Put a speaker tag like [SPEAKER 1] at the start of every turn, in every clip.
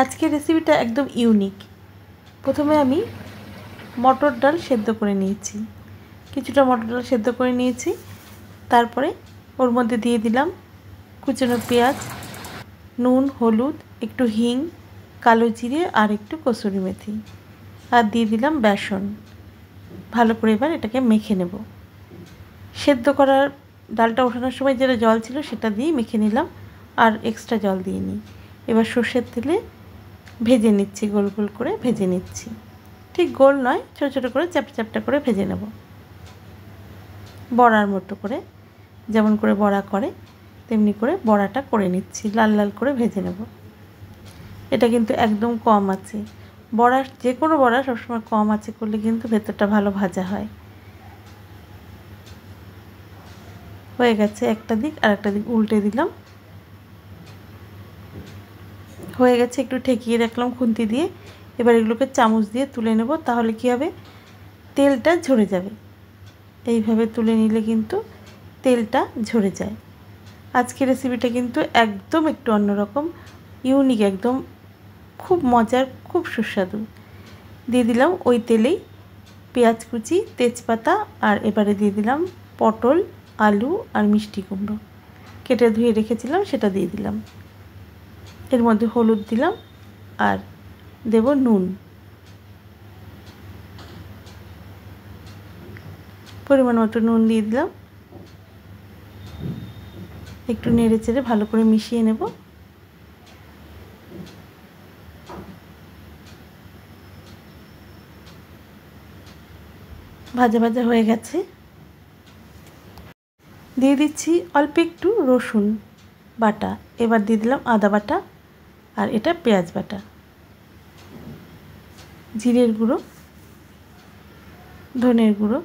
[SPEAKER 1] আজকের রেসিপিটা একদম ইউনিক। প্রথমে আমি মটর ডাল সেদ্ধ করে নিয়েছি, কিছুটা মটর ডাল সেদ্ধ করে নিয়েছি। তারপরে ওর মধ্যে দিয়ে দিলাম কুচানো পেঁয়াজ, নুন, হলুদ, একটু হিং, কালো জিরে আর একটু কসুরি মেথি, আর দিয়ে দিলাম বেসন। ভালো করে এবার এটাকে মেখে নেব। সেদ্ধ করার ডালটা ওঠানোর সময় যেটা জল ছিল সেটা দিয়ে মেখে নিলাম, আর এক্সট্রা জল দিয়ে নিই। এবার সর্ষের তেলে ভেজে নিচ্ছি, গোল গোল করে ভেজে নিচ্ছি। ঠিক গোল নয়, ছোটো ছোটো করে চ্যাপটা চ্যাপটা করে ভেজে নেব, বড়ার মতো করে। যেমন করে বড়া করে তেমনি করে বড়াটা করে নিচ্ছি, লাল লাল করে ভেজে নেব। এটা কিন্তু একদম কম আছে, বড়া যে কোনো বড়া সবসময় কম আছে করলে কিন্তু ভেতরটা ভালো ভাজা হয়। হয়ে গেছে একটা দিক, আর একটা দিক উল্টে দিলাম। হয়ে গেছে, একটু ঠেকিয়ে রাখলাম খুন্তি দিয়ে। এবার এগুলোকে চামচ দিয়ে তুলে নেব, তাহলে কী হবে, তেলটা ঝরে যাবে। এইভাবে তুলে নিলে কিন্তু তেলটা ঝরে যায়। আজকের রেসিপিটা কিন্তু একদম একটু অন্যরকম, ইউনিক, একদম খুব মজার, খুব সুস্বাদু। দিয়ে দিলাম ওই তেলেই পেঁয়াজ কুচি, তেজপাতা, আর এবারে দিয়ে দিলাম পটল, আলু আর মিষ্টি কুমড়ো কেটে ধুয়ে রেখেছিলাম, সেটা দিয়ে দিলাম। এর মধ্যে হলুদ দিলাম আর দেব নুন, পরিমাণ মতো নুন দিয়ে দিলাম। একটু নেড়ে চেড়ে ভালো করে মিশিয়ে নেব। ভাজা ভাজা হয়ে গেছে। দিয়ে দিচ্ছি অল্প একটু রসুন বাটা, এবার দিয়ে দিলাম আদা বাটা, আর এটা পেঁয়াজ বাটা, জিরের গুঁড়ো, ধনের গুঁড়ো,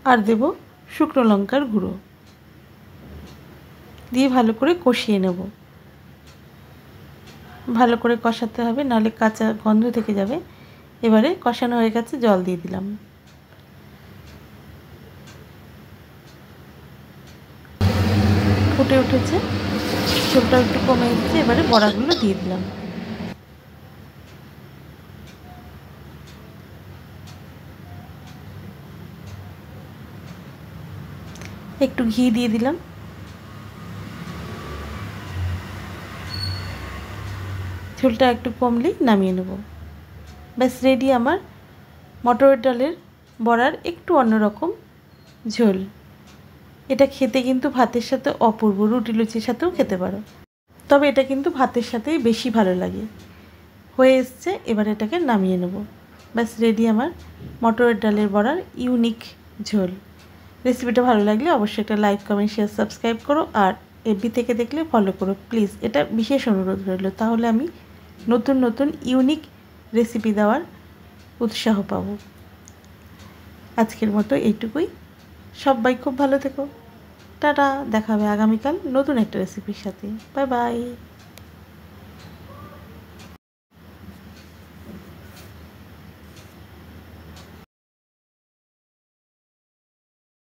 [SPEAKER 1] আর দেব শুকনো লঙ্কার গুঁড়ো দিয়ে ভালো করে কষিয়ে নেব। ভালো করে কষাতে হবে, নাহলে কাঁচা গন্ধ থেকে যাবে। এবারে কষানো হয়ে গেছে, জল দিয়ে দিলাম। ফুটে উঠেছে, ঝোলটা একটু কমে এসেছে। এবারে বড়াগুলো দিয়ে দিলাম। একটু ঘি দিয়ে দিলাম। ঝোলটা একটু কমলেই নামিয়ে নেব। ব্যাস রেডি আমার মটরের ডালের বড়ার একটু অন্যরকম ঝোল। এটা খেতে কিন্তু ভাতের সাথে অপূর্ব, রুটি লুচির সাথেও খেতে পারো, তবে এটা কিন্তু ভাতের সাথেই বেশি ভালো লাগে। হয়ে এসছে, এবার এটাকে নামিয়ে নেব। ব্যাস রেডি আমার মটরের ডালের বড়ার ইউনিক ঝোল। রেসিপিটা ভালো লাগলে অবশ্যই একটা লাইক, কমেন্ট, শেয়ার, সাবস্ক্রাইব করো, আর এফবি থেকে দেখলে ফলো করো প্লিজ। এটা বিশেষ অনুরোধ রইল, তাহলে আমি নতুন নতুন ইউনিক রেসিপি দেওয়ার উৎসাহ পাবো। আজকের মতো এইটুকুই। সবাই খুব ভালো থেকো। টাটা, দেখা হবে আগামীকাল নতুন একটা রেসিপির সাথে। Bye bye.